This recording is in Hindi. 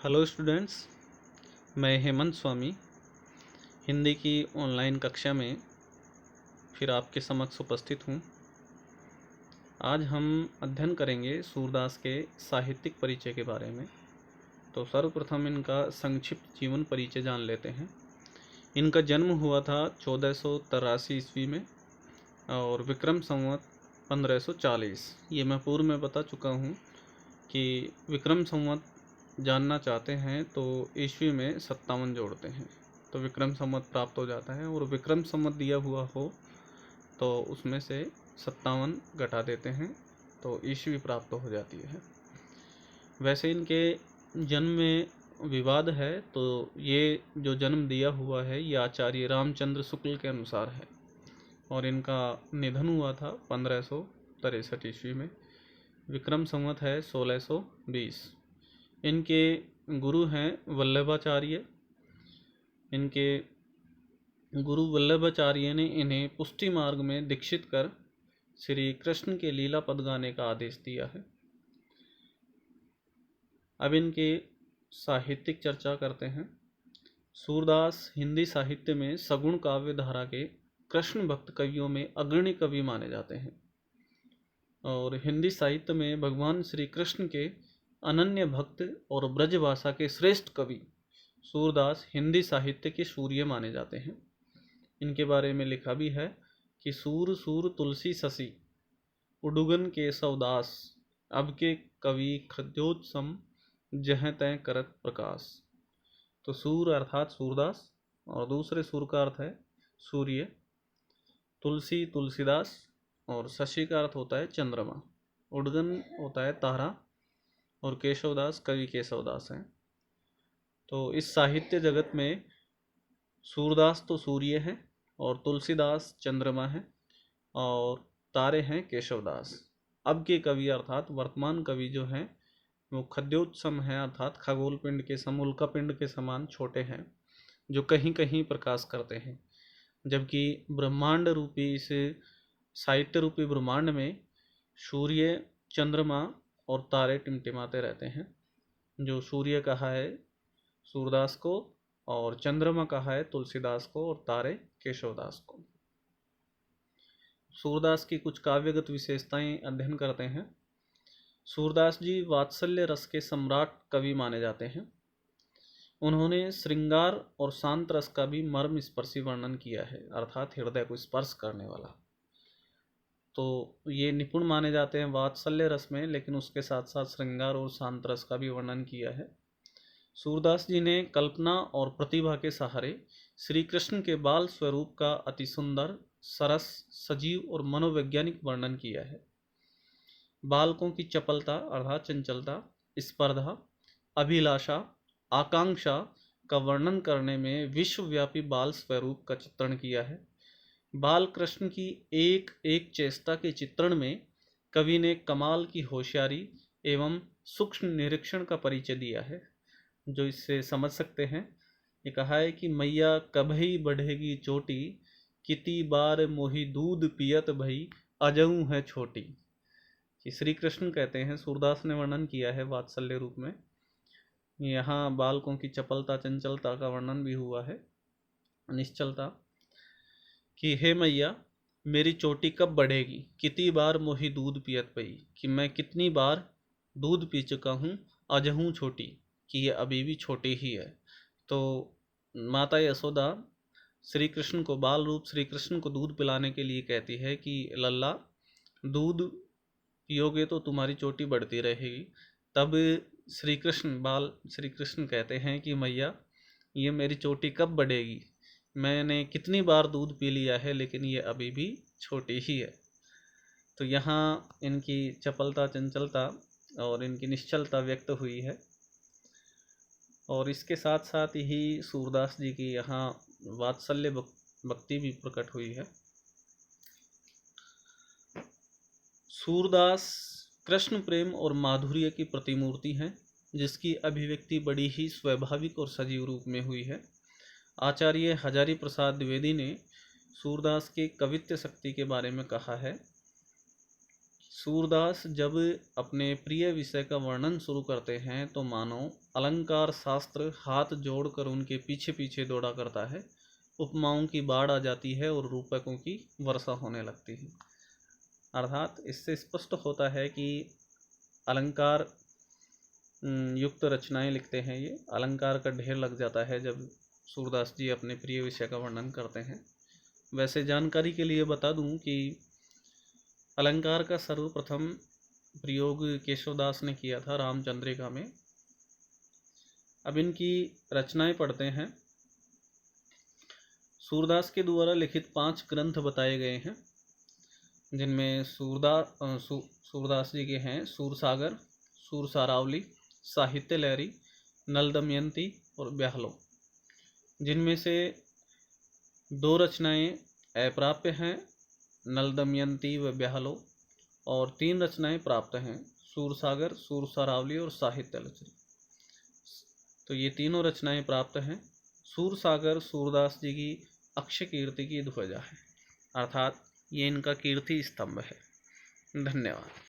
हेलो स्टूडेंट्स, मैं हेमंत स्वामी हिंदी की ऑनलाइन कक्षा में फिर आपके समक्ष उपस्थित हूँ। आज हम अध्ययन करेंगे सूरदास के साहित्यिक परिचय के बारे में। तो सर्वप्रथम इनका संक्षिप्त जीवन परिचय जान लेते हैं। इनका जन्म हुआ था 1483 ईस्वी में और विक्रम संवत 1540। ये मैं पूर्व में बता चुका हूँ कि विक्रम संवत जानना चाहते हैं तो ईस्वी में 57 जोड़ते हैं तो विक्रम संवत प्राप्त हो जाता है, और विक्रम संवत दिया हुआ हो तो उसमें से 57 घटा देते हैं तो ईस्वी प्राप्त हो जाती है। वैसे इनके जन्म में विवाद है, तो ये जो जन्म दिया हुआ है ये आचार्य रामचंद्र शुक्ल के अनुसार है, और इनका निधन हुआ था 1563 ईस्वी में। विक्रम संवत है 1620। इनके गुरु हैं वल्लभाचार्य। इनके गुरु वल्लभाचार्य ने इन्हें पुष्टि मार्ग में दीक्षित कर श्री कृष्ण के लीला पद गाने का आदेश दिया है। अब इनके साहित्यिक चर्चा करते हैं। सूरदास हिंदी साहित्य में सगुण काव्य धारा के कृष्ण भक्त कवियों में अग्रणी कवि माने जाते हैं, और हिंदी साहित्य में भगवान श्री कृष्ण के अनन्य भक्त और ब्रजभाषा के श्रेष्ठ कवि सूरदास हिंदी साहित्य के सूर्य माने जाते हैं। इनके बारे में लिखा भी है कि सूर सूर तुलसी शशि उडुगन केशवदास, अब के कवि खद्योत्सम जह तय करत प्रकाश। तो सूर अर्थात सूरदास, और दूसरे सूर का अर्थ है सूर्य, तुलसी तुलसीदास, और शशि का अर्थ होता है चंद्रमा, उडगन होता है तारा, और केशवदास कवि केशवदास हैं। तो इस साहित्य जगत में सूरदास तो सूर्य हैं, और तुलसीदास चंद्रमा हैं, और तारे हैं केशवदास। अब के कवि अर्थात वर्तमान कवि जो हैं वो खद्योत्सम हैं, अर्थात खगोल पिंड के उल्का पिंड के समान छोटे हैं, जो कहीं कहीं प्रकाश करते हैं, जबकि ब्रह्मांड रूपी इस साहित्य रूपी ब्रह्मांड में सूर्य चंद्रमा और तारे टिमटिमाते रहते हैं। जो सूर्य कहा है सूरदास को, और चंद्रमा कहा है तुलसीदास को, और तारे केशवदास को। सूरदास की कुछ काव्यगत विशेषताएं अध्ययन करते हैं। सूरदास जी वात्सल्य रस के सम्राट कवि माने जाते हैं। उन्होंने श्रृंगार और शांत रस का भी मर्म स्पर्शी वर्णन किया है, अर्थात हृदय को स्पर्श करने वाला। तो ये निपुण माने जाते हैं वात्सल्य रस में, लेकिन उसके साथ साथ श्रृंगार और शांत रस का भी वर्णन किया है। सूरदास जी ने कल्पना और प्रतिभा के सहारे श्री कृष्ण के बाल स्वरूप का अति सुंदर, सरस, सजीव और मनोवैज्ञानिक वर्णन किया है। बालकों की चपलता अर्थात चंचलता, स्पर्धा, अभिलाषा, आकांक्षा का वर्णन करने में विश्वव्यापी बाल स्वरूप का चित्रण किया है। बाल कृष्ण की एक एक चेष्टा के चित्रण में कवि ने कमाल की होशियारी एवं सूक्ष्म निरीक्षण का परिचय दिया है, जो इससे समझ सकते हैं। ये कहा है कि मैया कभई बढ़ेगी चोटी, किती बार मोही दूध पियत भई अजऊ है छोटी। कि श्री कृष्ण कहते हैं, सूरदास ने वर्णन किया है वात्सल्य रूप में। यहाँ बालकों की चपलता चंचलता का वर्णन भी हुआ है, निश्चलता, कि हे मैया मेरी चोटी कब बढ़ेगी, कितनी बार मोही दूध पियत पई, कि मैं कितनी बार दूध पी चुका हूँ, अजहूँ छोटी, कि ये अभी भी छोटी ही है। तो माता यशोदा श्री कृष्ण को, बाल रूप श्री कृष्ण को दूध पिलाने के लिए कहती है कि लल्ला दूध पियोगे तो तुम्हारी चोटी बढ़ती रहेगी। तब श्री कृष्ण कहते हैं कि मैया ये मेरी चोटी कब बढ़ेगी, मैंने कितनी बार दूध पी लिया है, लेकिन ये अभी भी छोटी ही है। तो यहाँ इनकी चपलता चंचलता और इनकी निश्चलता व्यक्त हुई है, और इसके साथ साथ ही सूरदास जी की यहाँ वात्सल्य भक्ति भी प्रकट हुई है। सूरदास कृष्ण प्रेम और माधुर्य की प्रतिमूर्ति हैं, जिसकी अभिव्यक्ति बड़ी ही स्वाभाविक और सजीव रूप में हुई है। आचार्य हजारी प्रसाद द्विवेदी ने सूरदास के कवित्व शक्ति के बारे में कहा है। सूरदास जब अपने प्रिय विषय का वर्णन शुरू करते हैं तो मानो अलंकार शास्त्र हाथ जोड़कर उनके पीछे पीछे दौड़ा करता है। उपमाओं की बाढ़ आ जाती है और रूपकों की वर्षा होने लगती है। अर्थात इससे स्पष्ट होता है कि अलंकार युक्त रचनाएं लिखते हैं। ये अलंकार का ढेर लग जाता है जब सूरदास जी अपने प्रिय विषय का वर्णन करते हैं। वैसे जानकारी के लिए बता दूं कि अलंकार का सर्वप्रथम प्रयोग केशवदास ने किया था रामचंद्रिका में। अब इनकी रचनाएं पढ़ते हैं। सूरदास के द्वारा लिखित 5 ग्रंथ बताए गए हैं, जिनमें सूरदास जी के हैं सूरसागर, सूरसारावली, साहित्य लहरी, नल दमयंती और ब्याहलो। जिनमें से 2 रचनाएं अप्राप्य हैं, नल दमयंती व ब्याहलो, और 3 रचनाएं प्राप्त हैं, सूरसागर, सूरसारावली और साहित्य लहरी। तो ये तीनों रचनाएं प्राप्त हैं। सूरसागर सूरदास जी की अक्षय कीर्ति की ध्वजा है, अर्थात ये इनका कीर्ति स्तंभ है। धन्यवाद।